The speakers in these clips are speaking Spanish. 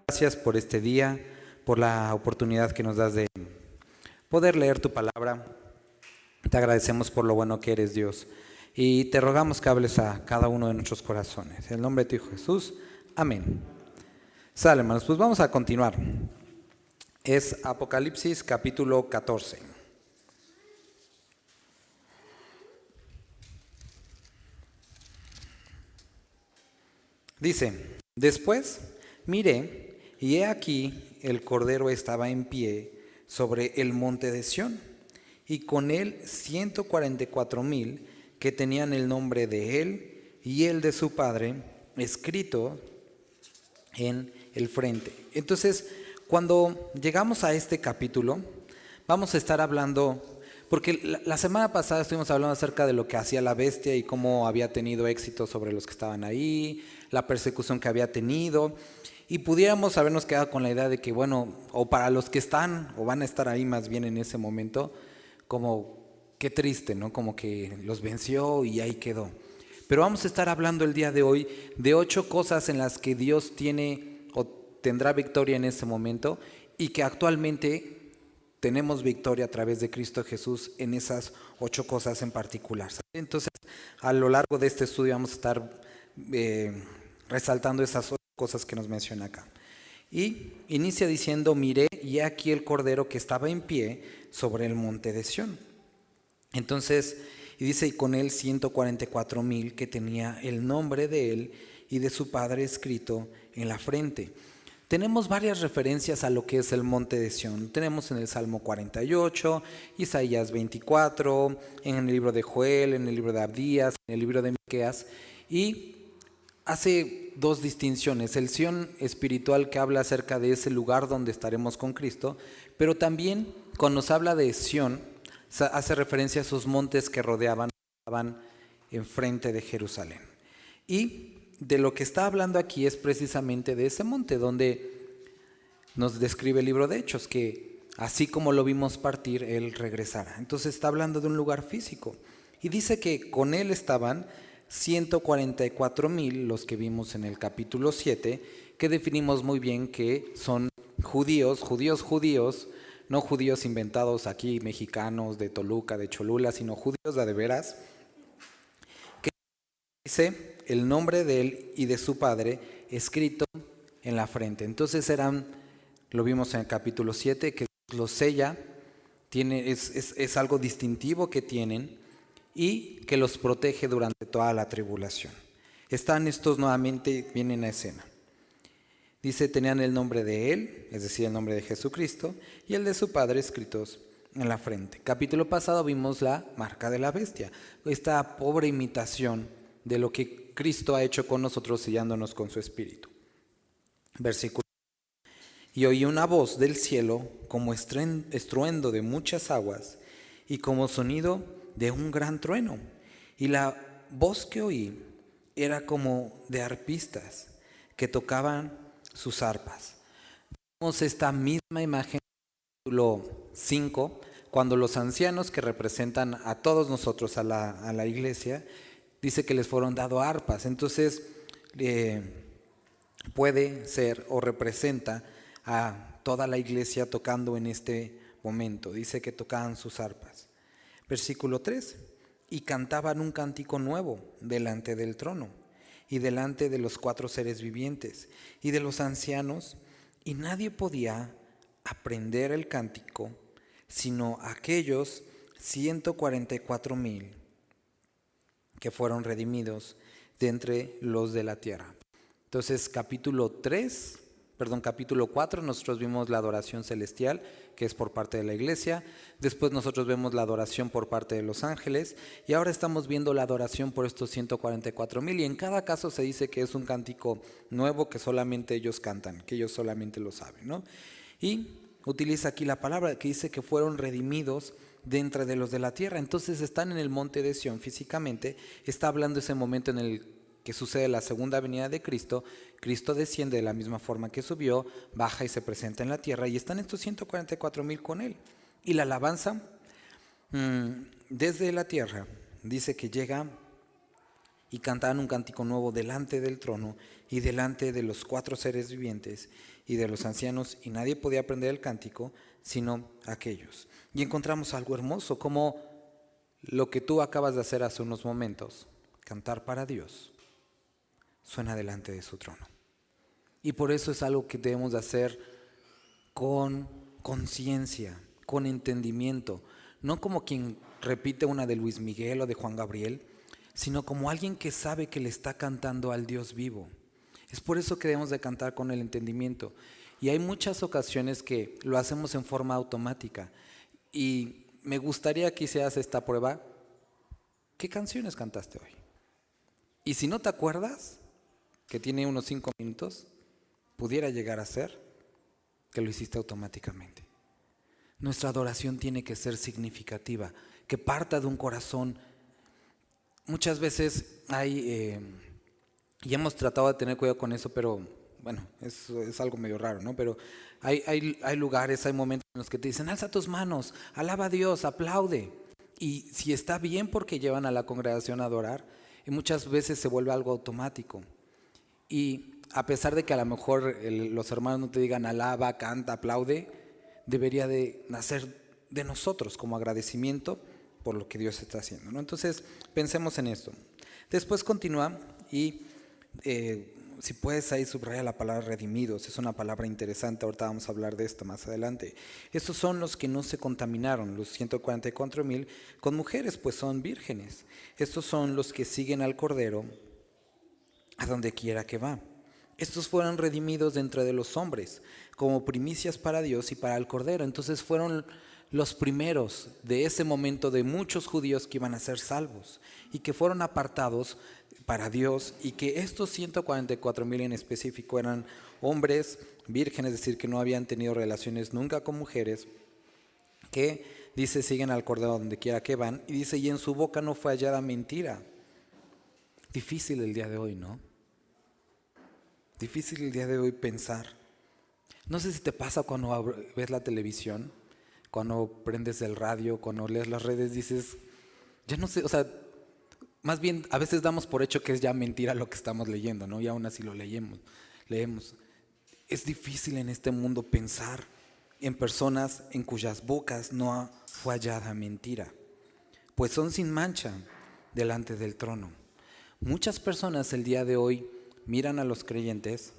Gracias por este día, por la oportunidad que nos das de poder leer tu palabra. Te agradecemos por lo bueno que eres, Dios. Y te rogamos que hables a cada uno de nuestros corazones. En el nombre de tu Hijo Jesús. Amén. Sale, hermanos, pues vamos a continuar. Es Apocalipsis capítulo 14. Dice, después miré, y he aquí el Cordero estaba en pie sobre el monte de Sión, y con él 144,000 que tenían el nombre de él y el de su Padre escrito en el frente. Entonces, cuando llegamos a este capítulo, vamos a estar hablando, porque la semana pasada estuvimos hablando acerca de lo que hacía la bestia y cómo había tenido éxito sobre los que estaban ahí, la persecución que había tenido, y pudiéramos habernos quedado con la idea de que, bueno, o para los que están o van a estar ahí más bien en ese momento, como qué triste, ¿no? Como que los venció y ahí quedó. Pero vamos a estar hablando el día de hoy de 8 cosas en las que Dios tiene o tendrá victoria en este momento y que actualmente tenemos victoria a través de Cristo Jesús en esas 8 cosas en particular. Entonces, a lo largo de este estudio vamos a estar resaltando esas 8 cosas que nos menciona acá. Y inicia diciendo, miré y he aquí el Cordero que estaba en pie sobre el monte de Sión. Entonces, y dice, y con él 144,000 que tenía el nombre de él y de su Padre escrito en la frente. Tenemos varias referencias a lo que es el monte de Sión. Tenemos en el Salmo 48, Isaías 24, en el libro de Joel, en el libro de Abdías, en el libro de Miqueas, y hace 2 distinciones, el Sión espiritual que habla acerca de ese lugar donde estaremos con Cristo, pero también cuando nos habla de Sión, hace referencia a esos montes que rodeaban, estaban enfrente de Jerusalén. Y de lo que está hablando aquí es precisamente de ese monte donde nos describe el libro de Hechos, que así como lo vimos partir, Él regresará. Entonces está hablando de un lugar físico. Y dice que con Él estaban 144,000, los que vimos en el capítulo 7, que definimos muy bien que son judíos, no judíos inventados aquí, mexicanos de Toluca, de Cholula, sino judíos de veras, que dice el nombre de él y de su Padre escrito en la frente. Entonces lo vimos en el capítulo 7, que los sella, es algo distintivo que tienen, y que los protege durante toda la tribulación. Están estos nuevamente, vienen a escena. Dice, tenían el nombre de él, es decir, el nombre de Jesucristo, y el de su Padre escritos en la frente. Capítulo pasado vimos la marca de la bestia, esta pobre imitación de lo que Cristo ha hecho con nosotros, sellándonos con su Espíritu. Versículo. Y oí una voz del cielo como estruendo de muchas aguas y como sonido de un gran trueno, y la voz que oí era como de arpistas que tocaban sus arpas. Vemos esta misma imagen en el capítulo 5, cuando los ancianos que representan a todos nosotros, a la iglesia, dice que les fueron dado arpas. Entonces puede ser o representa a toda la iglesia tocando en este momento. Dice que tocaban sus arpas. Versículo 3, y cantaban un cántico nuevo delante del trono y delante de los 4 seres vivientes y de los ancianos, y nadie podía aprender el cántico sino aquellos 144,000 que fueron redimidos de entre los de la tierra. Entonces capítulo 4 nosotros vimos la adoración celestial, que es por parte de la iglesia. Después nosotros vemos la adoración por parte de los ángeles, y ahora estamos viendo la adoración por estos 144,000, y en cada caso se dice que es un cántico nuevo que solamente ellos cantan, que ellos solamente lo saben, ¿no? Y utiliza aquí la palabra que dice que fueron redimidos de entre de los de la tierra. Entonces están en el monte de Sión físicamente. Está hablando ese momento en el que sucede la segunda venida de Cristo. Cristo desciende de la misma forma que subió, baja y se presenta en la tierra, y están estos 144,000 con él. Y la alabanza desde la tierra dice que llega y cantaban un cántico nuevo delante del trono y delante de los 4 seres vivientes y de los ancianos, y nadie podía aprender el cántico sino aquellos. Y encontramos algo hermoso, como lo que tú acabas de hacer hace unos momentos, cantar para Dios, suena delante de su trono. Y por eso es algo que debemos de hacer con conciencia, con entendimiento, no como quien repite una de Luis Miguel o de Juan Gabriel, sino como alguien que sabe que le está cantando al Dios vivo. Es por eso que debemos de cantar con el entendimiento. Y hay muchas ocasiones que lo hacemos en forma automática. Y me gustaría que hicieras esta prueba. ¿Qué canciones cantaste hoy? Y si no te acuerdas, que tiene unos 5 minutos, pudiera llegar a ser que lo hiciste automáticamente. Nuestra adoración tiene que ser significativa, que parta de un corazón. Muchas veces hay, y hemos tratado de tener cuidado con eso, pero bueno, es algo medio raro, ¿no? Pero hay lugares, hay momentos en los que te dicen, alza tus manos, alaba a Dios, aplaude. Y si está bien, porque llevan a la congregación a adorar, y muchas veces se vuelve algo automático. Y a pesar de que a lo mejor los hermanos no te digan alaba, canta, aplaude, debería de nacer de nosotros como agradecimiento por lo que Dios está haciendo, ¿no? Entonces pensemos en esto. Después continúa y si puedes ahí subraya la palabra redimidos, es una palabra interesante, ahorita vamos a hablar de esto más adelante. Estos son los que no se contaminaron, los 144,000 con mujeres, pues son vírgenes. Estos son los que siguen al Cordero a donde quiera que va. Estos fueron redimidos de entre de los hombres, como primicias para Dios y para el Cordero. Entonces fueron los primeros de ese momento de muchos judíos que iban a ser salvos y que fueron apartados para Dios, y que estos 144,000 en específico eran hombres vírgenes, es decir, que no habían tenido relaciones nunca con mujeres, que dice siguen al Cordero donde quiera que van, y dice y en su boca no fue hallada mentira. Difícil el día de hoy, ¿no? Difícil el día de hoy pensar. No sé si te pasa cuando ves la televisión, cuando prendes el radio, cuando lees las redes, dices, ya no sé, o sea, más bien a veces damos por hecho que es ya mentira lo que estamos leyendo, ¿no? Y aún así lo leemos. Es difícil en este mundo pensar en personas en cuyas bocas no fue hallada mentira, pues son sin mancha delante del trono. Muchas personas el día de hoy miran a los creyentes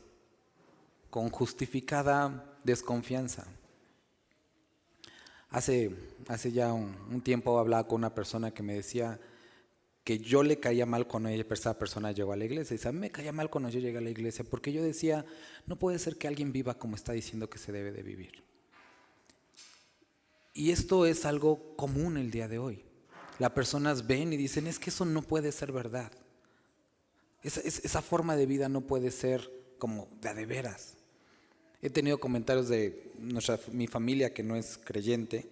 con justificada desconfianza. Hace ya un tiempo hablaba con una persona que me decía que yo le caía mal cuando esa persona llegó a la iglesia. Dice, a mí me caía mal cuando yo llegué a la iglesia, porque yo decía, no puede ser que alguien viva como está diciendo que se debe de vivir. Y esto es algo común el día de hoy. Las personas ven y dicen, es que eso no puede ser verdad. Esa forma de vida no puede ser como de veras. He tenido comentarios de mi familia que no es creyente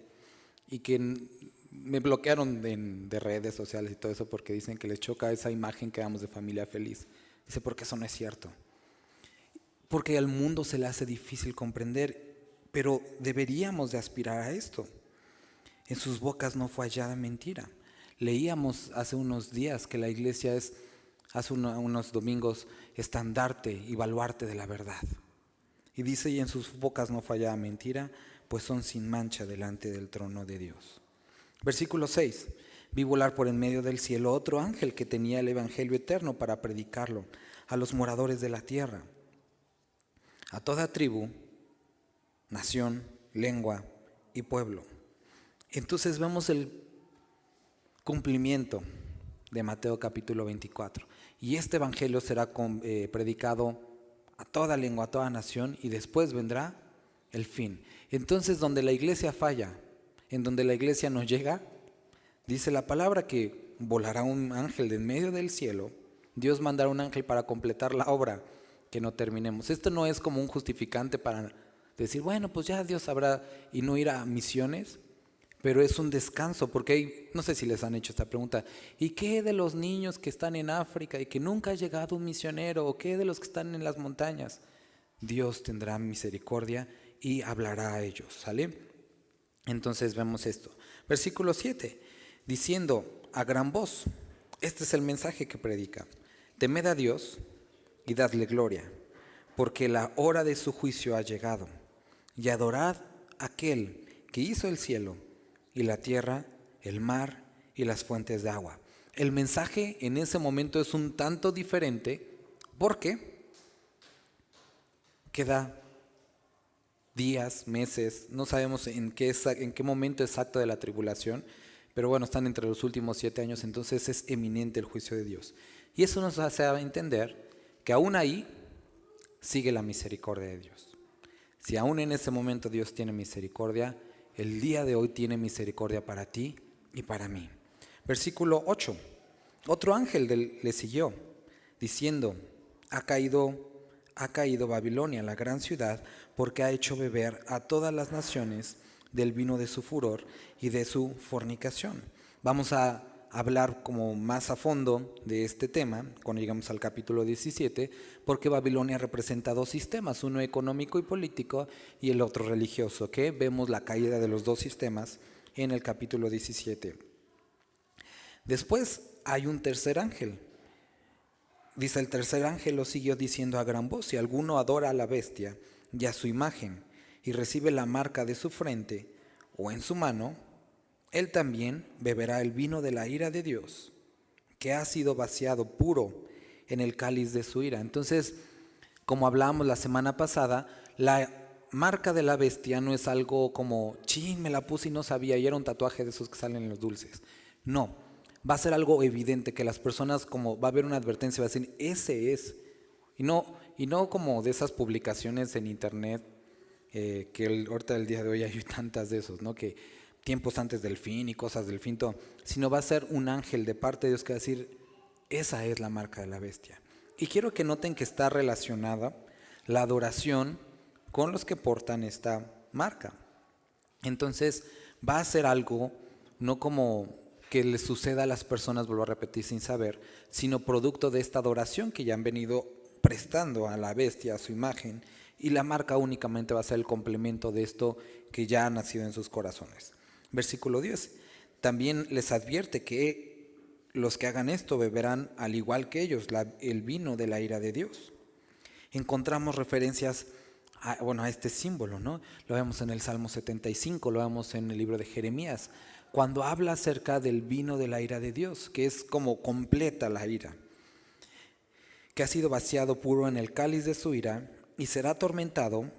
y que me bloquearon de redes sociales y todo eso porque dicen que les choca esa imagen que damos de familia feliz. Dice, porque eso no es cierto. Porque al mundo se le hace difícil comprender, pero deberíamos de aspirar a esto. En sus bocas no fue hallada mentira. Leíamos hace unos días que la iglesia es, hace unos domingos, estandarte y baluarte de la verdad. Y dice, y en sus bocas no fue hallada mentira, pues son sin mancha delante del trono de Dios. Versículo 6. Vi volar por en medio del cielo otro ángel que tenía el evangelio eterno para predicarlo a los moradores de la tierra, a toda tribu, nación, lengua y pueblo. Entonces vemos el cumplimiento de Mateo capítulo 24. Y este evangelio será predicado a toda lengua, a toda nación, y después vendrá el fin. Entonces, donde la iglesia falla, en donde la iglesia no llega, dice la palabra que volará un ángel de en medio del cielo. Dios mandará un ángel para completar la obra que no terminemos. Esto no es como un justificante para decir, bueno, pues ya Dios sabrá y no ir a misiones, pero es un descanso, porque no sé si les han hecho esta pregunta, ¿y qué de los niños que están en África y que nunca ha llegado un misionero? ¿O qué de los que están en las montañas? Dios tendrá misericordia y hablará a ellos, ¿sale? Entonces vemos esto. Versículo 7, diciendo a gran voz, Este es el mensaje que predica. Temed a Dios y dadle gloria, porque la hora de su juicio ha llegado. Y adorad a aquel que hizo el cielo y la tierra, el mar y las fuentes de agua. El mensaje en ese momento es un tanto diferente porque queda días, meses, no sabemos en qué momento exacto de la tribulación, pero bueno, están entre los últimos 7 años, entonces es eminente el juicio de Dios. Y eso nos hace entender que aún ahí sigue la misericordia de Dios. Si aún en ese momento Dios tiene misericordia, el día de hoy tiene misericordia para ti y para mí. Versículo 8. Otro ángel le siguió, diciendo: ha caído Babilonia, la gran ciudad, porque ha hecho beber a todas las naciones del vino de su furor y de su fornicación. Vamos a hablar como más a fondo de este tema cuando llegamos al capítulo 17, porque Babilonia representa 2 sistemas, uno económico y político y el otro religioso, que vemos la caída de los 2 sistemas en el capítulo 17. Después hay un tercer ángel. Dice: el tercer ángel lo siguió diciendo a gran voz: si alguno adora a la bestia y a su imagen y recibe la marca de su frente o en su mano, él también beberá el vino de la ira de Dios, que ha sido vaciado puro en el cáliz de su ira. Entonces, como hablábamos la semana pasada, la marca de la bestia no es algo como, chin, me la puse y no sabía, y era un tatuaje de esos que salen en los dulces. No, va a ser algo evidente, que las personas, como va a haber una advertencia, va a decir, ese es. Y no como de esas publicaciones en internet, que ahorita del día de hoy hay tantas de esos, ¿no? Que tiempos antes del fin y cosas del fin, todo, sino va a ser un ángel de parte de Dios que va a decir, esa es la marca de la bestia. Y quiero que noten que está relacionada la adoración con los que portan esta marca. Entonces va a ser algo no como que le suceda a las personas, vuelvo a repetir, sin saber, sino producto de esta adoración que ya han venido prestando a la bestia, a su imagen, y la marca únicamente va a ser el complemento de esto que ya ha nacido en sus corazones. Versículo 10. También les advierte que los que hagan esto beberán al igual que ellos el vino de la ira de Dios. Encontramos referencias a este símbolo, ¿no? Lo vemos en el Salmo 75, lo vemos en el libro de Jeremías, cuando habla acerca del vino de la ira de Dios, que es como completa la ira, que ha sido vaciado puro en el cáliz de su ira y será atormentado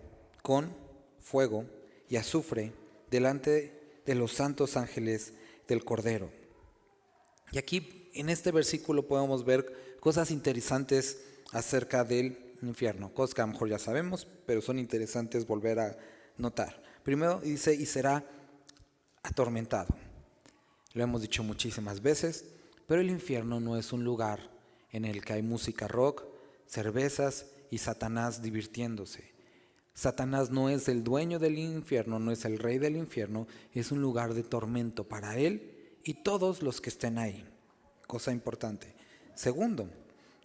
con fuego y azufre delante de los santos ángeles del Cordero. Y aquí en este versículo podemos ver cosas interesantes acerca del infierno, cosas que a lo mejor ya sabemos, pero son interesantes volver a notar. Primero dice, y será atormentado. Lo hemos dicho muchísimas veces, pero el infierno no es un lugar en el que hay música rock, cervezas y Satanás divirtiéndose. Satanás no es el dueño del infierno, no es el rey del infierno, es un lugar de tormento para él y todos los que estén ahí. Cosa importante. Segundo,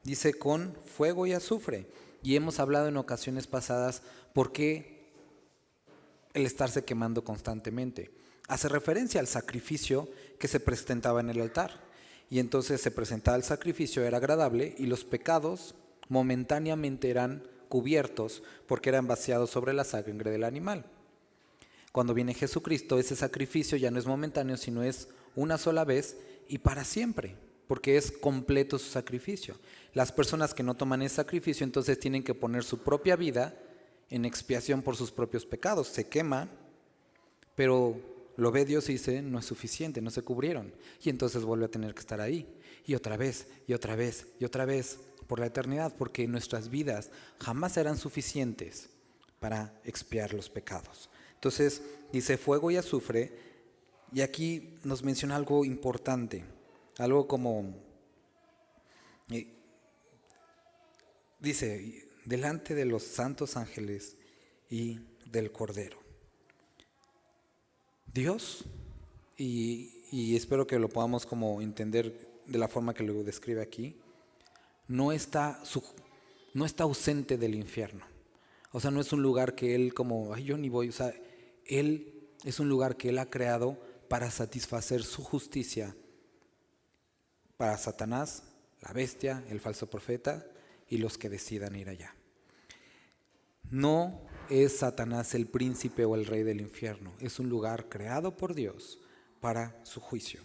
dice con fuego y azufre. Y hemos hablado en ocasiones pasadas por qué el estarse quemando constantemente. Hace referencia al sacrificio que se presentaba en el altar. Y entonces se presentaba el sacrificio, era agradable, y los pecados momentáneamente eran cubiertos porque eran vaciados sobre la sangre del animal. Cuando viene Jesucristo, ese sacrificio ya no es momentáneo, sino es una sola vez y para siempre, porque es completo su sacrificio. Las personas que no toman ese sacrificio entonces tienen que poner su propia vida en expiación por sus propios pecados. Se quema, pero lo ve Dios y dice, no es suficiente, no se cubrieron. Y entonces vuelve a tener que estar ahí. Y otra vez, y otra vez, y otra vez, por la eternidad, porque nuestras vidas jamás serán suficientes para expiar los pecados. Entonces dice fuego y azufre, y aquí nos menciona algo importante, algo como, dice, delante de los santos ángeles y del Cordero. Dios, y espero que lo podamos como entender de la forma que lo describe aquí, no está ausente del infierno. O sea, no es un lugar que Él como, yo ni voy, o sea, Él es un lugar que Él ha creado para satisfacer su justicia para Satanás, la bestia, el falso profeta y los que decidan ir allá. No es Satanás el príncipe o el rey del infierno, es un lugar creado por Dios para su juicio.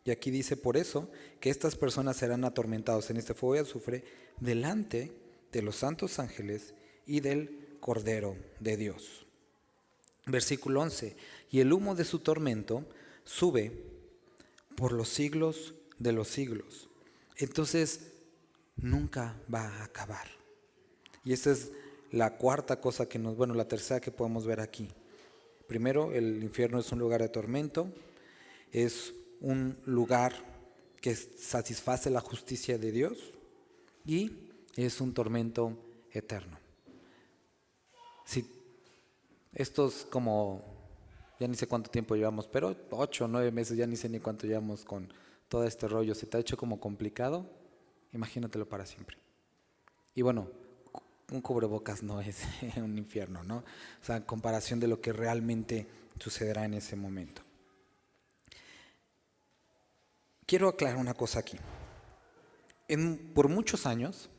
Y aquí dice por eso que estas personas serán atormentados en este fuego y azufre delante de los santos ángeles y del Cordero de Dios. Versículo 11, y el humo de su tormento sube por los siglos de los siglos. Entonces nunca va a acabar. Y esta es la cuarta cosa la tercera que podemos ver aquí. Primero, el infierno es un lugar de tormento, es un lugar que satisface la justicia de Dios y es un tormento eterno. Si estos ya ni sé cuánto tiempo llevamos, pero 8 o 9 meses, ya ni sé ni cuánto llevamos con todo este rollo, se te ha hecho como complicado, imagínatelo para siempre. Y bueno, un cubrebocas no es un infierno, ¿no? O sea, en comparación de lo que realmente sucederá en ese momento. Quiero aclarar una cosa aquí. Por muchos años,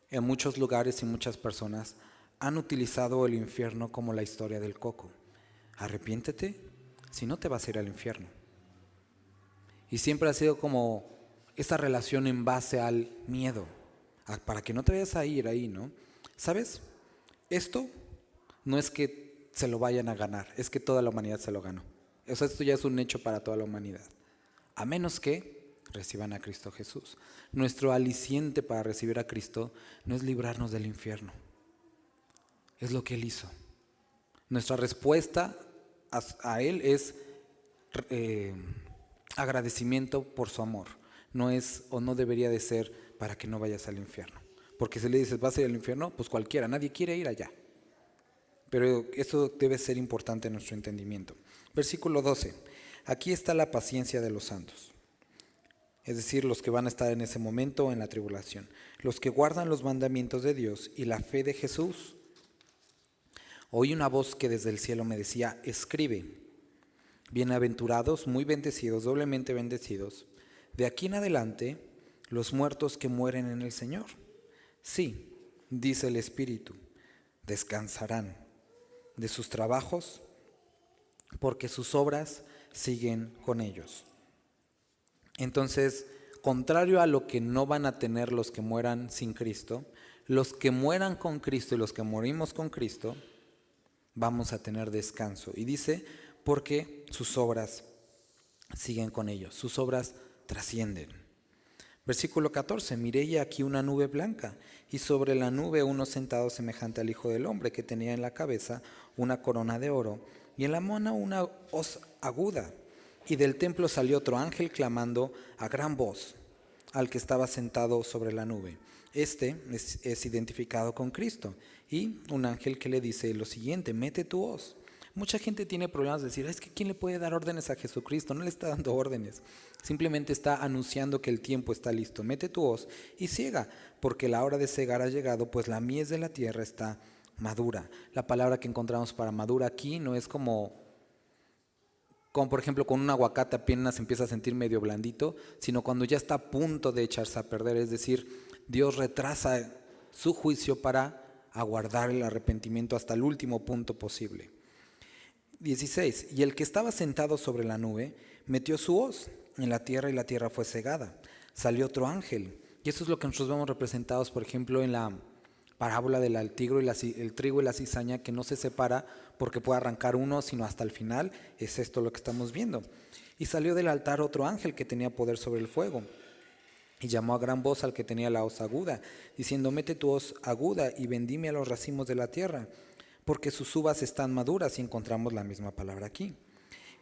en muchos lugares y muchas personas han utilizado el infierno como la historia del coco. Arrepiéntete, si no te vas a ir al infierno. Y siempre ha sido como esta relación en base al miedo, para que no te vayas a ir ahí, ¿no? ¿Sabes? Esto no es que se lo vayan a ganar, es que toda la humanidad se lo ganó. O sea, esto ya es un hecho para toda la humanidad. A menos que reciban a Cristo Jesús. Nuestro aliciente para recibir a Cristo no es librarnos del infierno, es lo que Él hizo. Nuestra respuesta a Él es agradecimiento por su amor. No es o no debería de ser para que no vayas al infierno. Porque si le dices vas a ir al infierno, pues cualquiera, nadie quiere ir allá. Pero eso debe ser importante en nuestro entendimiento. Versículo 12. Aquí está la paciencia de los santos. Es decir, los que van a estar en ese momento en la tribulación. Los que guardan los mandamientos de Dios y la fe de Jesús. Oí una voz que desde el cielo me decía, escribe, bienaventurados, muy bendecidos, doblemente bendecidos, de aquí en adelante, los muertos que mueren en el Señor. Sí, dice el Espíritu, descansarán de sus trabajos, porque sus obras siguen con ellos. Entonces, contrario a lo que no van a tener los que mueran sin Cristo, los que mueran con Cristo y los que morimos con Cristo, vamos a tener descanso. Y dice, porque sus obras siguen con ellos, sus obras trascienden. Versículo 14, miré y aquí una nube blanca, y sobre la nube uno sentado semejante al Hijo del Hombre, que tenía en la cabeza una corona de oro, y en la mano una hoz aguda. Y del templo salió otro ángel clamando a gran voz al que estaba sentado sobre la nube. Este es identificado con Cristo. Y un ángel que le dice lo siguiente, mete tu hoz. Mucha gente tiene problemas de decir, es que ¿quién le puede dar órdenes a Jesucristo? No le está dando órdenes. Simplemente está anunciando que el tiempo está listo. Mete tu hoz y ciega, porque la hora de cegar ha llegado, pues la mies de la tierra está madura. La palabra que encontramos para madura aquí no es como por ejemplo con un aguacate apenas se empieza a sentir medio blandito, sino cuando ya está a punto de echarse a perder. Es decir, Dios retrasa su juicio para aguardar el arrepentimiento hasta el último punto posible. 16. Y el que estaba sentado sobre la nube metió su hoz en la tierra y la tierra fue cegada. Salió otro ángel. Y eso es lo que nosotros vemos representados, por ejemplo, en la parábola del el trigo y la cizaña, que no se separa porque puede arrancar uno, sino hasta el final. Es esto lo que estamos viendo. Y salió del altar otro ángel que tenía poder sobre el fuego. Y llamó a gran voz al que tenía la hoz aguda, diciendo, mete tu hoz aguda y vendime a los racimos de la tierra, porque sus uvas están maduras, y encontramos la misma palabra aquí.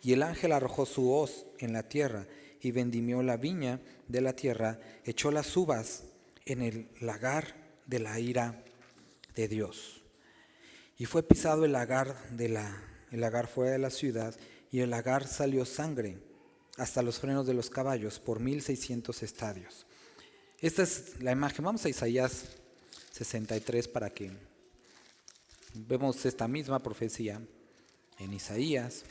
Y el ángel arrojó su hoz en la tierra, y vendimió la viña de la tierra, echó las uvas en el lagar de la ira de Dios. Y fue pisado el lagar fuera de la ciudad, y el lagar salió sangre hasta los frenos de los caballos por 1600 estadios. Esta es la imagen. Vamos a Isaías 63 para que vemos esta misma profecía en Isaías.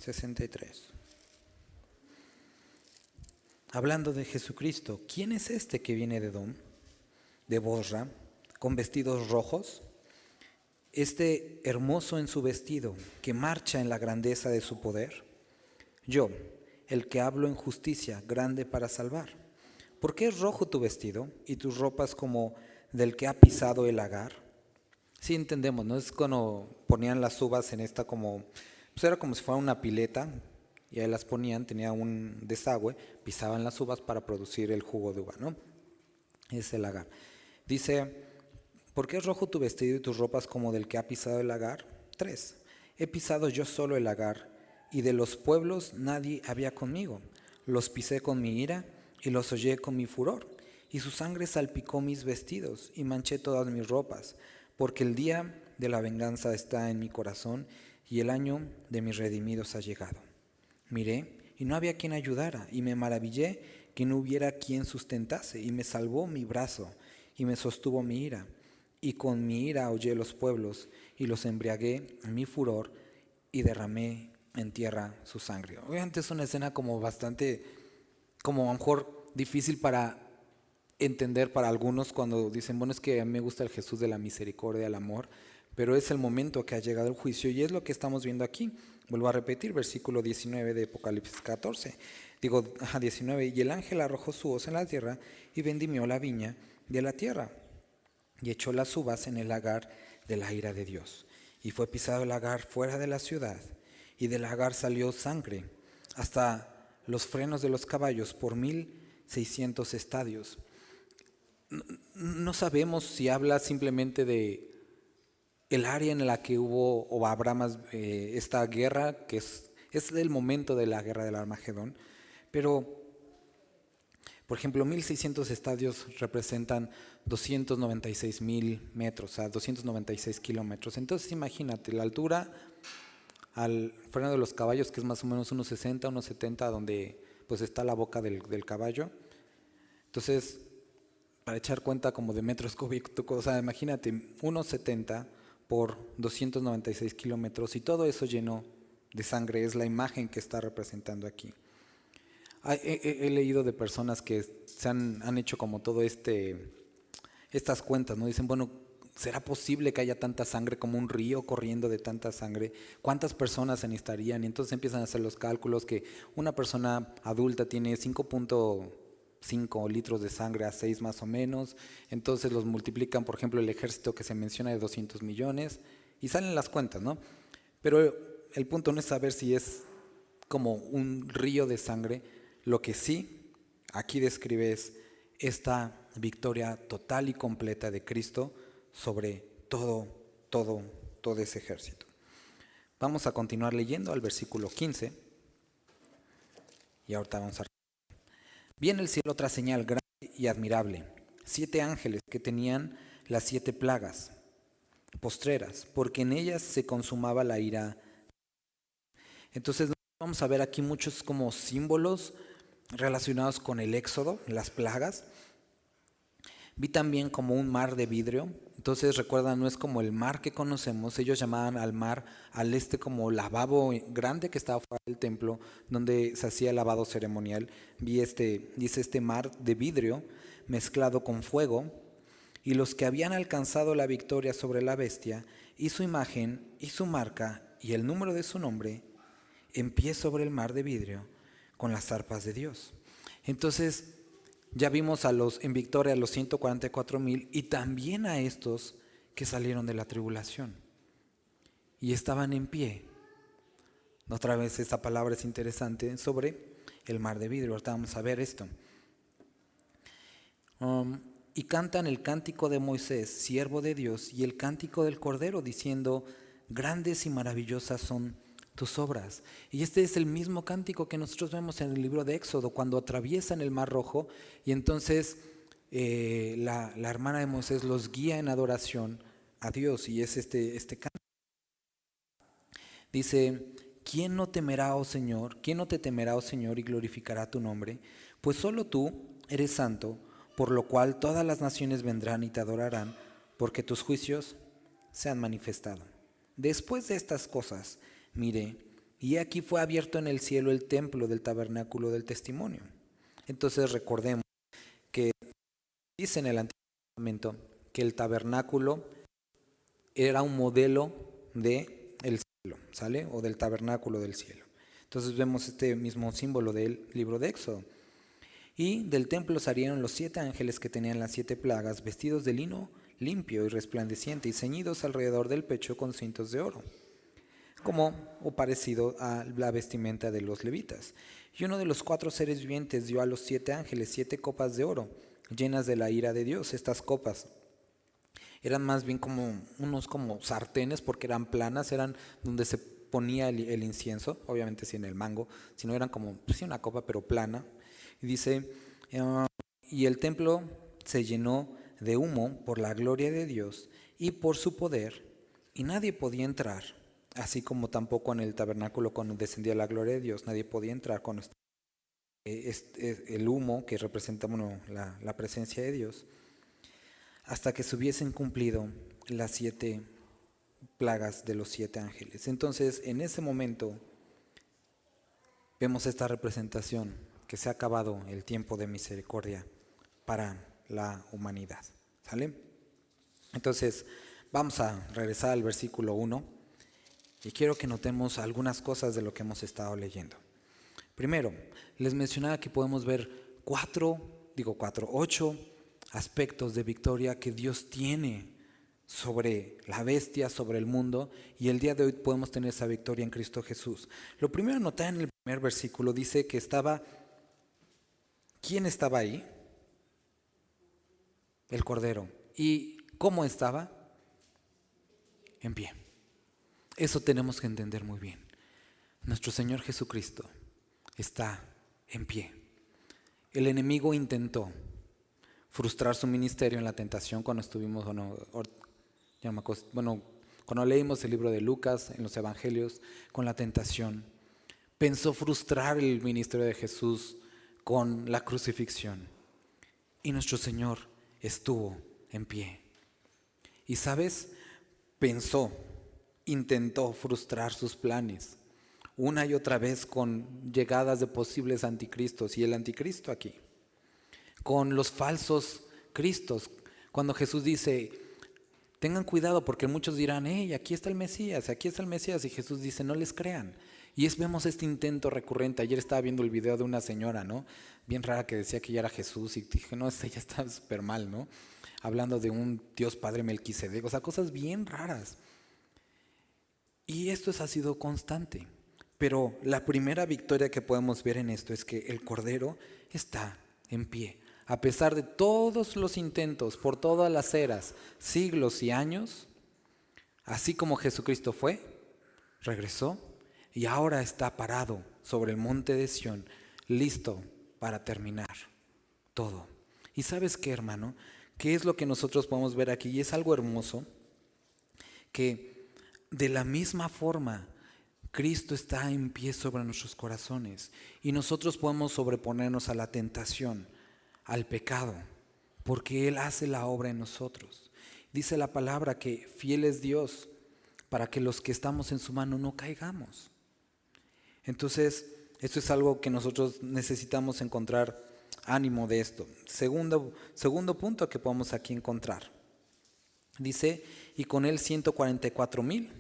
63. Hablando de Jesucristo, ¿quién es este que viene de Edom, de Bosra, con vestidos rojos? Este hermoso en su vestido, que marcha en la grandeza de su poder. Yo, el que hablo en justicia, grande para salvar. ¿Por qué es rojo tu vestido y tus ropas como del que ha pisado el lagar? Sí entendemos, ¿no? Es cuando ponían las uvas en esta como, pues era como si fuera una pileta, y ahí las ponían, tenía un desagüe, pisaban las uvas para producir el jugo de uva, ¿no? Es el lagar. Dice, ¿por qué es rojo tu vestido y tus ropas como del que ha pisado el lagar? 3. He pisado yo solo el lagar, y de los pueblos nadie había conmigo. Los pisé con mi ira y los hollé con mi furor, y su sangre salpicó mis vestidos y manché todas mis ropas, porque el día de la venganza está en mi corazón y el año de mis redimidos ha llegado. Miré y no había quien ayudara, y me maravillé que no hubiera quien sustentase, y me salvó mi brazo y me sostuvo mi ira. Y con mi ira hollé los pueblos y los embriagué en mi furor y derramé en tierra su sangre. Obviamente es una escena como bastante, como a lo mejor difícil para entender para algunos cuando dicen, bueno, es que a mí me gusta el Jesús de la misericordia, el amor, pero es el momento que ha llegado el juicio y es lo que estamos viendo aquí. Vuelvo a repetir, versículo 19 de Apocalipsis 14. 19, y el ángel arrojó su hoz en la tierra y vendimió la viña de la tierra y echó las uvas en el lagar de la ira de Dios. Y fue pisado el lagar fuera de la ciudad, y del lagar salió sangre hasta los frenos de los caballos por 1600 estadios. No sabemos si habla simplemente de el área en la que hubo o habrá más esta guerra, que es el momento de la guerra del Armagedón, pero por ejemplo 1600 estadios representan 296,000 metros, o sea 296 kilómetros. Entonces imagínate la altura al freno de los caballos, que es más o menos unos 60, unos 70, donde pues está la boca del caballo. Entonces, para echar cuenta como de metros cúbicos, o sea, imagínate, unos 70 por 296 kilómetros, y todo eso lleno de sangre, es la imagen que está representando aquí. He leído de personas que han hecho como todo estas cuentas, ¿no? Dicen, bueno, ¿será posible que haya tanta sangre, como un río corriendo de tanta sangre? ¿Cuántas personas se necesitarían? Y entonces empiezan a hacer los cálculos que una persona adulta tiene 5.5 litros de sangre a 6 más o menos. Entonces los multiplican, por ejemplo, el ejército que se menciona de 200 millones y salen las cuentas, ¿no? Pero el punto no es saber si es como un río de sangre. Lo que sí aquí describe es esta victoria total y completa de Cristo sobre todo ese ejército. Vamos a continuar leyendo al versículo 15 y ahorita vamos a... Vi en el cielo otra señal grande y admirable, 7 ángeles que tenían las 7 plagas postreras, porque en ellas se consumaba la ira. Entonces vamos a ver aquí muchos como símbolos relacionados con el éxodo, las plagas. Vi también como un mar de vidrio. Entonces recuerda, no es como el mar que conocemos. Ellos llamaban al mar, al como lavabo grande que estaba fuera del templo, donde se hacía el lavado ceremonial. Vi dice este mar de vidrio mezclado con fuego, y los que habían alcanzado la victoria sobre la bestia y su imagen y su marca y el número de su nombre, en pie sobre el mar de vidrio con las arpas de Dios. Entonces ya vimos en victoria a los 144,000 y también a estos que salieron de la tribulación y estaban en pie. Otra vez esta palabra es interesante, sobre el mar de vidrio. Ahorita vamos a ver esto. Y cantan el cántico de Moisés, siervo de Dios, y el cántico del Cordero, diciendo, grandes y maravillosas son tus obras. Y este es el mismo cántico que nosotros vemos en el libro de Éxodo, cuando atraviesan el Mar Rojo, y entonces la hermana de Moisés los guía en adoración a Dios, y es este cántico. Dice, ¿quién no temerá, oh Señor? ¿Quién no te temerá, oh Señor, y glorificará tu nombre? Pues solo tú eres santo, por lo cual todas las naciones vendrán y te adorarán, porque tus juicios se han manifestado. Después de estas cosas, miré, y aquí fue abierto en el cielo el templo del tabernáculo del testimonio. Entonces recordemos que dice en el Antiguo Testamento que el tabernáculo era un modelo de el cielo, ¿sale? O del tabernáculo del cielo. Entonces vemos este mismo símbolo del libro de Éxodo. Y del templo salieron los 7 ángeles que tenían las 7 plagas, vestidos de lino limpio y resplandeciente y ceñidos alrededor del pecho con cintos de oro, como o parecido a la vestimenta de los levitas. Y uno de los 4 seres vivientes dio a los 7 ángeles 7 copas de oro, llenas de la ira de Dios. Estas copas eran más bien como unos como sartenes, porque eran planas, eran donde se ponía el incienso, obviamente sin el mango, sino eran como pues sí, una copa pero plana. Y dice, y el templo se llenó de humo por la gloria de Dios y por su poder, y nadie podía entrar, así como tampoco en el tabernáculo cuando descendía la gloria de Dios, nadie podía entrar con el humo que representa la presencia de Dios, hasta que se hubiesen cumplido las 7 plagas de los 7 ángeles. Entonces, en ese momento, vemos esta representación, que se ha acabado el tiempo de misericordia para la humanidad. ¿Sale? Entonces, vamos a regresar al versículo 1 y quiero que notemos algunas cosas de lo que hemos estado leyendo. Primero, les mencionaba que podemos ver 8 aspectos de victoria que Dios tiene sobre la bestia, sobre el mundo, y el día de hoy podemos tener esa victoria en Cristo Jesús. Lo primero a notar en el primer versículo dice que ¿quién estaba ahí? El Cordero. ¿Y cómo estaba? En pie. Eso tenemos que entender muy bien. Nuestro Señor Jesucristo está en pie. El enemigo intentó frustrar su ministerio en la tentación cuando estuvimos, cuando leímos el libro de Lucas en los evangelios con la tentación. Pensó frustrar el ministerio de Jesús con la crucifixión. Y nuestro Señor estuvo en pie. Y sabes, intentó frustrar sus planes una y otra vez con llegadas de posibles anticristos, y el anticristo aquí, con los falsos cristos. Cuando Jesús dice, tengan cuidado porque muchos dirán, aquí está el Mesías, y Jesús dice, no les crean. Y vemos este intento recurrente. Ayer estaba viendo el video de una señora, ¿no? Bien rara, que decía que ella era Jesús, y dije, no, ella está súper mal, ¿no? Hablando de un Dios Padre Melquisedec, o sea, cosas bien raras. Y esto ha sido constante. Pero la primera victoria que podemos ver en esto es que el Cordero está en pie. A pesar de todos los intentos, por todas las eras, siglos y años, así como Jesucristo fue, regresó y ahora está parado sobre el monte de Sión, listo para terminar todo. ¿Y sabes qué, hermano? ¿Qué es lo que nosotros podemos ver aquí? Y es algo hermoso, que de la misma forma Cristo está en pie sobre nuestros corazones y nosotros podemos sobreponernos a la tentación, al pecado, porque Él hace la obra en nosotros. Dice la palabra que fiel es Dios para que los que estamos en su mano no caigamos. Entonces, esto es algo que nosotros necesitamos encontrar ánimo de esto. Segundo punto que podemos aquí encontrar. Dice, y con él 144,000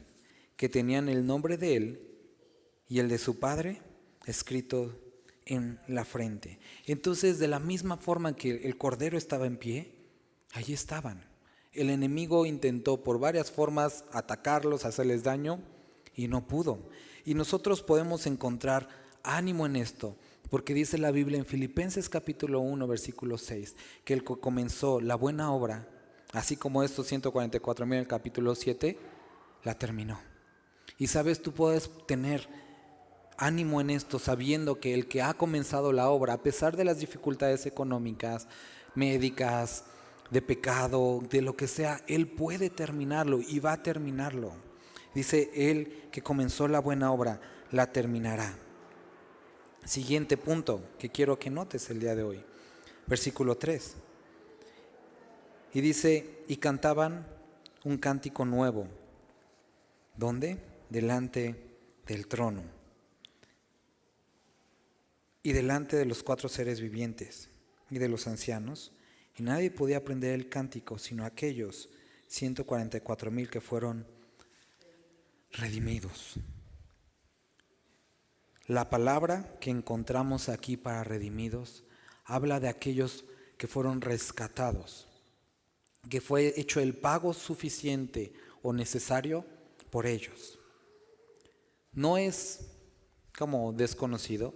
que tenían el nombre de él y el de su padre escrito en la frente. Entonces, de la misma forma que el Cordero estaba en pie, allí estaban. El enemigo intentó por varias formas atacarlos, hacerles daño, y no pudo. Y nosotros podemos encontrar ánimo en esto, porque dice la Biblia en Filipenses capítulo 1, versículo 6, que el que comenzó la buena obra, así como estos 144,000 en el capítulo 7, la terminó. Y sabes, tú puedes tener ánimo en esto, sabiendo que el que ha comenzado la obra, a pesar de las dificultades económicas, médicas, de pecado, de lo que sea, Él puede terminarlo y va a terminarlo. Dice, Él que comenzó la buena obra, la terminará. Siguiente punto que quiero que notes el día de hoy. Versículo 3. Y dice, y cantaban un cántico nuevo. ¿Dónde? Delante del trono y delante de los 4 seres vivientes y de los ancianos, y nadie podía aprender el cántico sino aquellos 144,000 que fueron redimidos. La palabra que encontramos aquí para redimidos habla de aquellos que fueron rescatados, que fue hecho el pago suficiente o necesario por ellos. No es como desconocido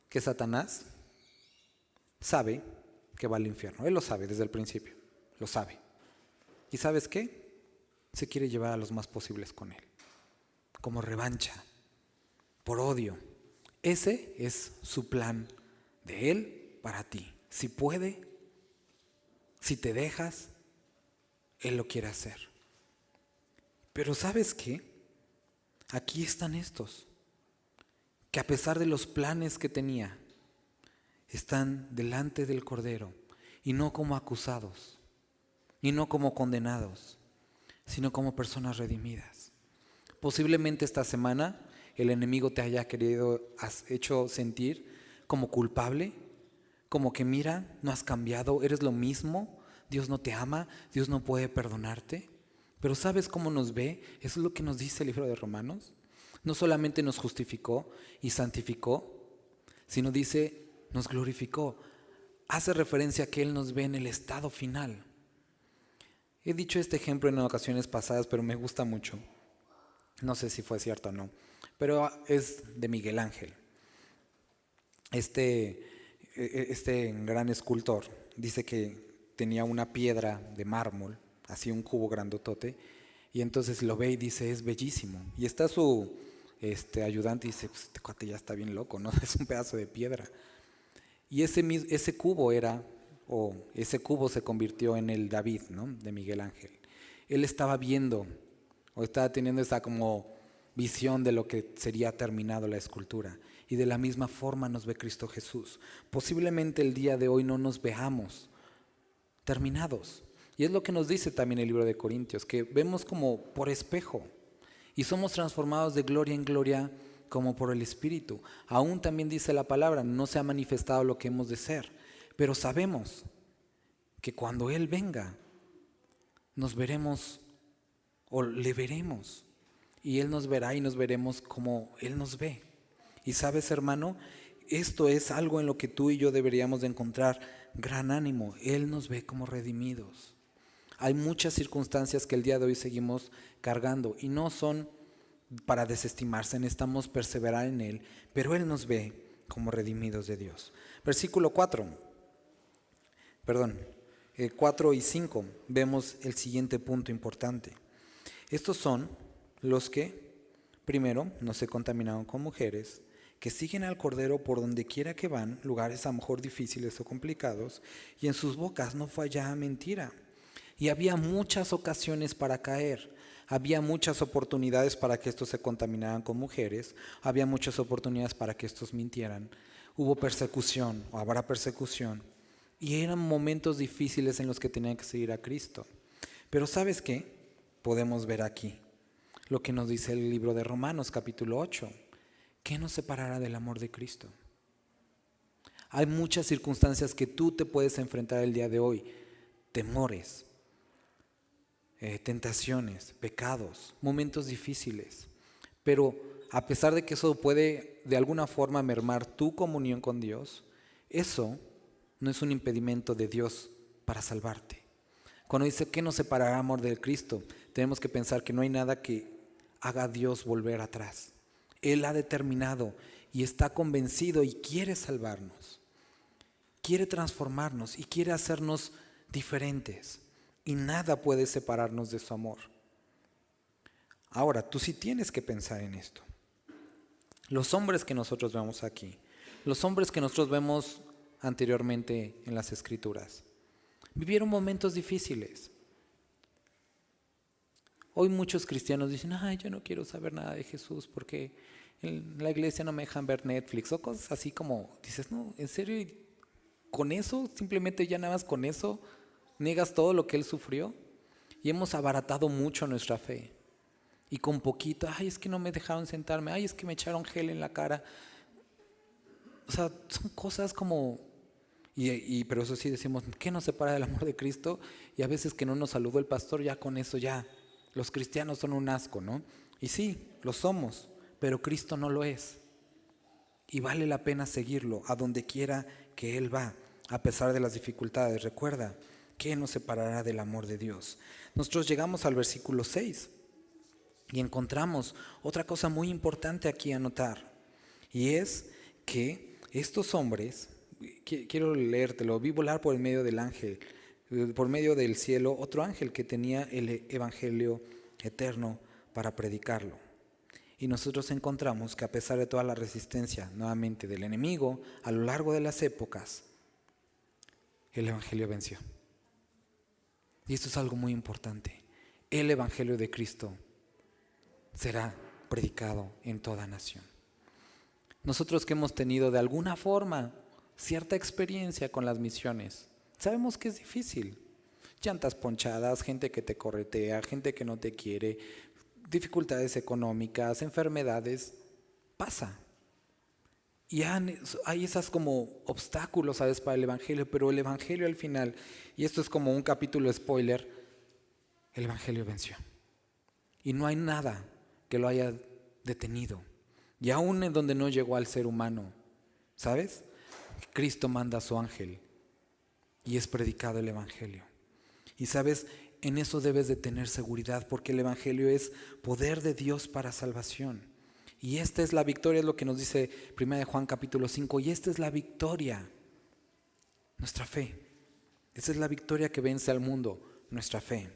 que Satanás sabe que va al infierno. Él lo sabe desde el principio, lo sabe. ¿Y sabes qué? Se quiere llevar a los más posibles con él, como revancha, por odio. Ese es su plan de él para ti. Si puede, si te dejas, él lo quiere hacer. Pero ¿sabes qué? Aquí están estos, que a pesar de los planes que tenía, están delante del Cordero, y no como acusados, y no como condenados, sino como personas redimidas. Posiblemente esta semana el enemigo te haya hecho sentir como culpable, como que mira, no has cambiado, eres lo mismo, Dios no te ama, Dios no puede perdonarte. Pero ¿sabes cómo nos ve? Eso es lo que nos dice el libro de Romanos. No solamente nos justificó y santificó, sino dice, nos glorificó. Hace referencia a que Él nos ve en el estado final. He dicho este ejemplo en ocasiones pasadas, pero me gusta mucho. No sé si fue cierto o no, pero es de Miguel Ángel. Este gran escultor dice que tenía una piedra de mármol, así un cubo grandotote, y entonces lo ve y dice, es bellísimo. Y está su ayudante y dice, pues este cuate ya está bien loco, ¿no? Es un pedazo de piedra. Y ese cubo ese cubo se convirtió en el David, ¿no? De Miguel Ángel. Él estaba viendo, o estaba teniendo esa como visión de lo que sería terminado la escultura. Y de la misma forma nos ve Cristo Jesús. Posiblemente el día de hoy no nos veamos terminados. Y es lo que nos dice también el libro de Corintios, que vemos como por espejo y somos transformados de gloria en gloria como por el Espíritu. Aún también dice la palabra, no se ha manifestado lo que hemos de ser, pero sabemos que cuando Él venga, nos veremos o le veremos, y Él nos verá y nos veremos como Él nos ve. Y sabes, hermano, esto es algo en lo que tú y yo deberíamos de encontrar gran ánimo. Él nos ve como redimidos. Hay muchas circunstancias que el día de hoy seguimos cargando y no son para desestimarse, necesitamos perseverar en Él, pero Él nos ve como redimidos de Dios. Versículo 4 y 5, vemos el siguiente punto importante. Estos son los que, primero, no se contaminaron con mujeres, que siguen al Cordero por donde quiera que van, lugares a lo mejor difíciles o complicados, y en sus bocas no fue hallada mentira. Y había muchas ocasiones para caer, había muchas oportunidades para que estos se contaminaran con mujeres, había muchas oportunidades para que estos mintieran. Hubo persecución, o habrá persecución, y eran momentos difíciles en los que tenían que seguir a Cristo. Pero ¿sabes qué? Podemos ver aquí lo que nos dice el libro de Romanos capítulo 8. ¿Qué nos separará del amor de Cristo? Hay muchas circunstancias que tú te puedes enfrentar el día de hoy. Temores, tentaciones, pecados, momentos difíciles. Pero a pesar de que eso puede de alguna forma mermar tu comunión con Dios, eso no es un impedimento de Dios para salvarte. Cuando dice que nos separará amor de Cristo, tenemos que pensar que no hay nada que haga a Dios volver atrás. Él ha determinado y está convencido y quiere salvarnos. Quiere transformarnos y quiere hacernos diferentes. Y nada puede separarnos de su amor. Ahora, tú sí tienes que pensar en esto. Los hombres que nosotros vemos aquí, los hombres que nosotros vemos anteriormente en las Escrituras, vivieron momentos difíciles. Hoy muchos cristianos dicen, ay, yo no quiero saber nada de Jesús porque en la iglesia no me dejan ver Netflix o cosas así como, dices, no, ¿en serio? ¿Con eso? Simplemente ya nada más con eso niegas todo lo que Él sufrió. Y hemos abaratado mucho nuestra fe. Y con poquito, ay, es que no me dejaron sentarme, ay, es que me echaron gel en la cara. o sea, son cosas como, pero eso sí decimos, ¿qué nos separa del amor de Cristo? Y a veces que no nos saludó el pastor, ya con eso ya, los cristianos son un asco, ¿no? Y sí, lo somos, pero Cristo no lo es. Y vale la pena seguirlo a donde quiera que Él va, a pesar de las dificultades. Recuerda, ¿qué nos separará del amor de Dios? Nosotros llegamos al versículo 6 y encontramos otra cosa muy importante aquí a notar. Y es que estos hombres, quiero leértelo, vi volar por el medio del ángel, por medio del cielo, otro ángel que tenía el evangelio eterno para predicarlo. Y nosotros encontramos que a pesar de toda la resistencia, nuevamente, del enemigo, a lo largo de las épocas, el evangelio venció. Y esto es algo muy importante. El evangelio de Cristo será predicado en toda nación. Nosotros que hemos tenido de alguna forma cierta experiencia con las misiones, sabemos que es difícil. Llantas ponchadas, gente que te corretea, gente que no te quiere, dificultades económicas, enfermedades, pasa. Y hay esas como obstáculos, ¿sabes?, para el evangelio, pero el evangelio al final, y esto es como un capítulo spoiler, el evangelio venció. Y no hay nada que lo haya detenido. Y aún en donde no llegó al ser humano, ¿sabes? Cristo manda a su ángel y es predicado el evangelio. Y sabes, en eso debes de tener seguridad, porque el evangelio es poder de Dios para salvación. Y esta es la victoria, es lo que nos dice 1 Juan capítulo 5, y esta es la victoria, nuestra fe. Esa es la victoria que vence al mundo, nuestra fe.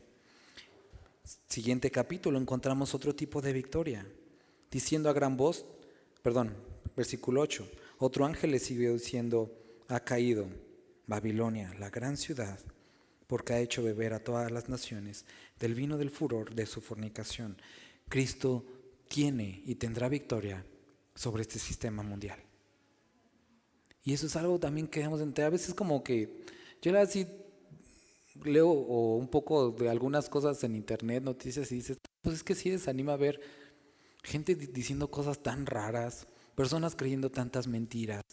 Siguiente capítulo encontramos otro tipo de victoria, diciendo a gran voz, versículo 8, otro ángel le siguió diciendo, ha caído Babilonia, la gran ciudad, porque ha hecho beber a todas las naciones del vino del furor de su fornicación. Cristo tiene y tendrá victoria sobre este sistema mundial. Y eso es algo también que debemos entender. A veces como que yo así leo o un poco de algunas cosas en internet, noticias, y dices, pues es que sí desanima ver gente diciendo cosas tan raras, personas creyendo tantas mentiras.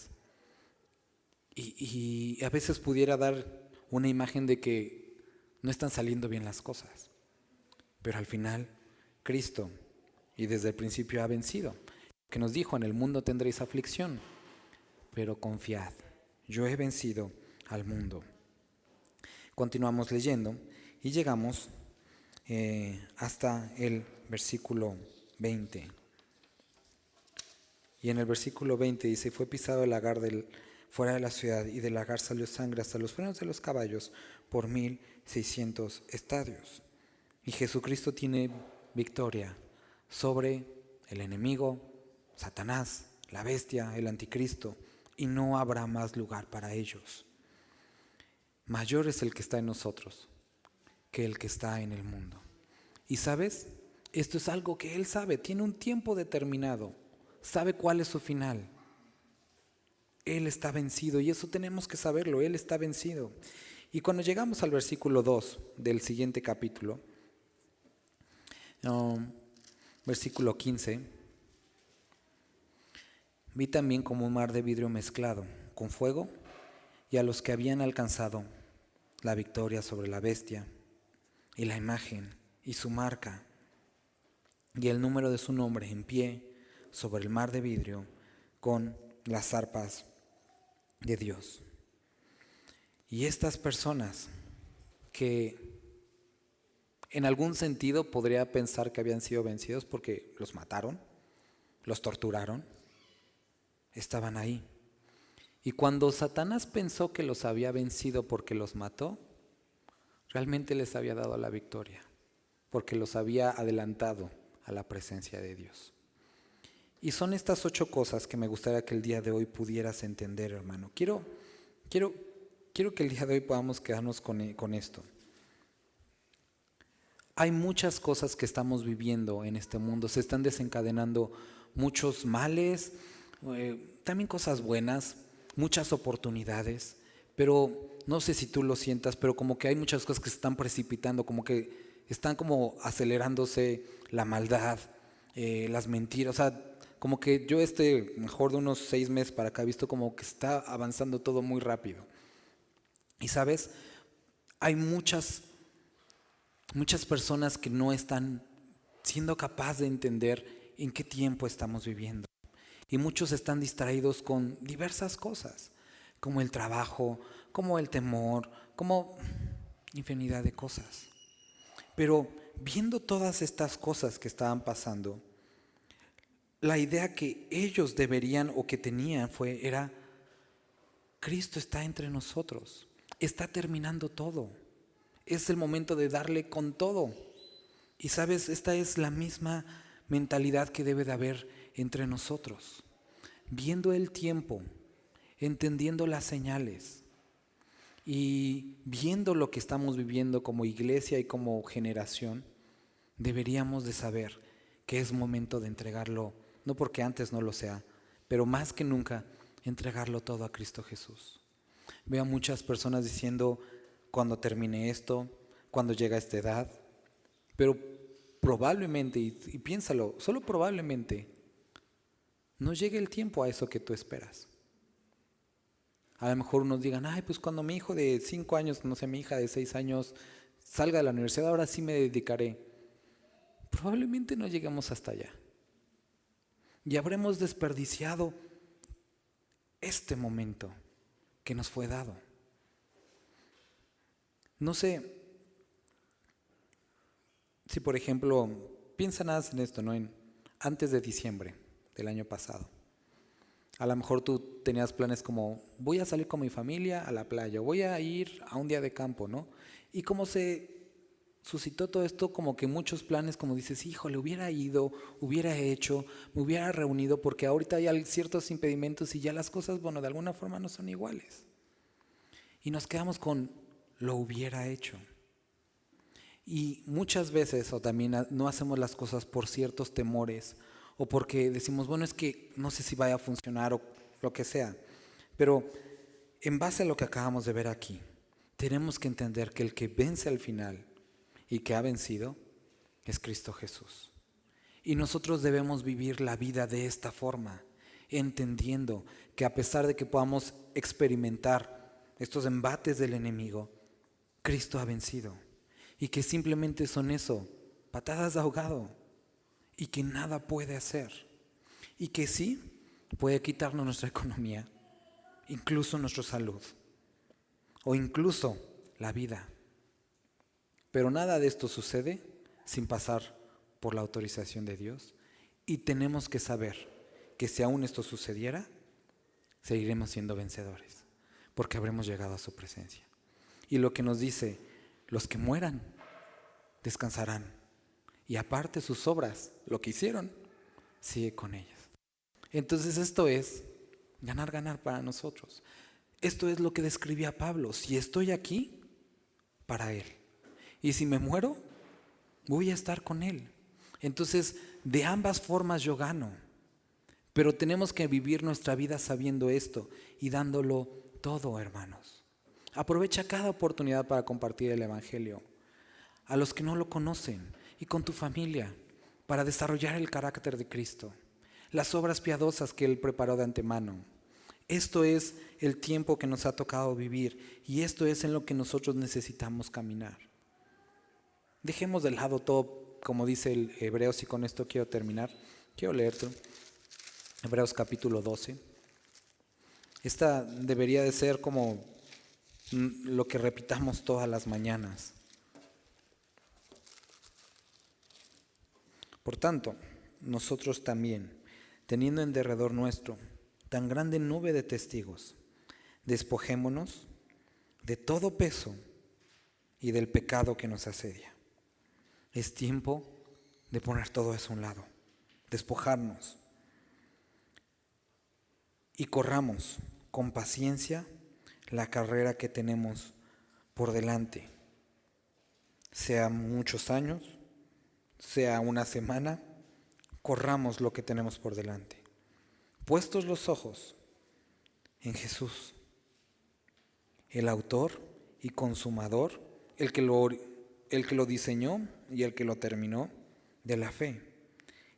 Y a veces pudiera dar una imagen de que no están saliendo bien las cosas. Pero al final, Cristo, y desde el principio ha vencido, que nos dijo, en el mundo tendréis aflicción, pero confiad, yo he vencido al mundo. Continuamos leyendo y llegamos hasta el versículo 20. Y en el versículo 20 dice, fue pisado el lagar fuera de la ciudad, y del lagar salió sangre hasta los frenos de los caballos por 1600 estadios. Y Jesucristo tiene victoria sobre el enemigo, Satanás, la bestia, el anticristo, y no habrá más lugar para ellos. Mayor es el que está en nosotros que el que está en el mundo. Y ¿sabes? Esto es algo que Él sabe, tiene un tiempo determinado, sabe cuál es su final. Él está vencido y eso tenemos que saberlo, Él está vencido. Y cuando llegamos al versículo 2 del siguiente capítulo, versículo 15, vi también como un mar de vidrio mezclado con fuego, y a los que habían alcanzado la victoria sobre la bestia y la imagen y su marca y el número de su nombre en pie sobre el mar de vidrio con las arpas de Dios. Y estas personas que en algún sentido podría pensar que habían sido vencidos porque los mataron, los torturaron, estaban ahí. Y cuando Satanás pensó que los había vencido porque los mató, realmente les había dado la victoria, porque los había adelantado a la presencia de Dios. Y son estas 8 cosas que me gustaría que el día de hoy pudieras entender, hermano. Quiero que el día de hoy podamos quedarnos con esto. Hay muchas cosas que estamos viviendo en este mundo, se están desencadenando muchos males, también cosas buenas, muchas oportunidades, pero no sé si tú lo sientas, pero como que hay muchas cosas que se están precipitando, como que están como acelerándose la maldad, las mentiras, o sea, como que yo mejor de unos 6 meses para acá he visto como que está avanzando todo muy rápido. Y sabes, hay muchas personas que no están siendo capaces de entender en qué tiempo estamos viviendo. Y muchos están distraídos con diversas cosas, como el trabajo, como el temor, como infinidad de cosas. Pero viendo todas estas cosas que estaban pasando, la idea que ellos deberían o que tenían era, Cristo está entre nosotros, está terminando todo. Es el momento de darle con todo. Y sabes, esta es la misma mentalidad que debe de haber entre nosotros. Viendo el tiempo, entendiendo las señales y viendo lo que estamos viviendo como iglesia y como generación, deberíamos de saber que es momento de entregarlo, no porque antes no lo sea, pero más que nunca, entregarlo todo a Cristo Jesús. Veo a muchas personas diciendo, cuando termine esto, cuando llega a esta edad, pero probablemente, y piénsalo, solo probablemente, no llegue el tiempo a eso que tú esperas. A lo mejor unos digan, ay, pues cuando mi hijo de 5 años, no sé, mi hija de 6 años, salga de la universidad, ahora sí me dedicaré. Probablemente no lleguemos hasta allá. Y habremos desperdiciado este momento que nos fue dado. No sé si, por ejemplo, piensa nada en esto, ¿no? Antes de diciembre del año pasado. A lo mejor tú tenías planes como, voy a salir con mi familia a la playa, voy a ir a un día de campo, ¿no? Y como se suscitó todo esto, como que muchos planes, como dices, híjole, hubiera ido, hubiera hecho, me hubiera reunido, porque ahorita hay ciertos impedimentos y ya las cosas, bueno, de alguna forma no son iguales. Y nos quedamos con, lo hubiera hecho. Y muchas veces, o también no hacemos las cosas por ciertos temores, o porque decimos, bueno, es que no sé si vaya a funcionar o lo que sea. Pero en base a lo que acabamos de ver aquí, tenemos que entender que el que vence al final y que ha vencido es Cristo Jesús. Y nosotros debemos vivir la vida de esta forma, entendiendo que a pesar de que podamos experimentar estos embates del enemigo, Cristo ha vencido. Y que simplemente son eso, patadas de ahogado, y que nada puede hacer. Y que sí, puede quitarnos nuestra economía, incluso nuestra salud, o incluso la vida. Pero nada de esto sucede sin pasar por la autorización de Dios. Y tenemos que saber que si aún esto sucediera, seguiremos siendo vencedores, porque habremos llegado a su presencia. Y lo que nos dice, los que mueran, descansarán. Y aparte sus obras, lo que hicieron, sigue con ellas. Entonces esto es ganar, ganar para nosotros. Esto es lo que describía Pablo. Si estoy aquí, para Él. Y si me muero, voy a estar con Él. Entonces, de ambas formas yo gano. Pero tenemos que vivir nuestra vida sabiendo esto y dándolo todo, hermanos. Aprovecha cada oportunidad para compartir el Evangelio a los que no lo conocen y con tu familia para desarrollar el carácter de Cristo, las obras piadosas que Él preparó de antemano. Esto es el tiempo que nos ha tocado vivir y esto es en lo que nosotros necesitamos caminar. Dejemos de lado todo, como dice el Hebreos, y con esto quiero terminar. Quiero leerte Hebreos capítulo 12. Esta debería de ser como lo que repitamos todas las mañanas. Por tanto, nosotros también, teniendo en derredor nuestro tan grande nube de testigos, despojémonos de todo peso y del pecado que nos asedia. Es tiempo de poner todo eso a un lado, despojarnos y corramos con paciencia la carrera que tenemos por delante, sea muchos años, sea una semana, corramos lo que tenemos por delante. Puestos los ojos en Jesús, el autor y consumador, el que lo diseñó y el que lo terminó de la fe,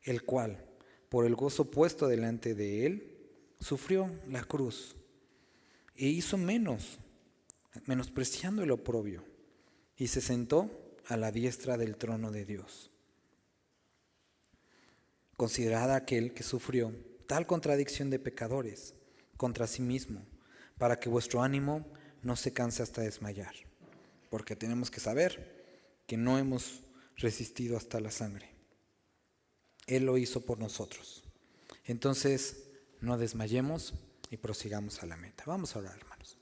el cual, por el gozo puesto delante de él, sufrió la cruz e hizo menospreciando el oprobio, y se sentó a la diestra del trono de Dios. Considerad a aquel que sufrió tal contradicción de pecadores contra sí mismo, para que vuestro ánimo no se canse hasta desmayar, porque tenemos que saber que no hemos resistido hasta la sangre. Él lo hizo por nosotros. Entonces, no desmayemos y prosigamos a la meta. Vamos a orar, hermanos.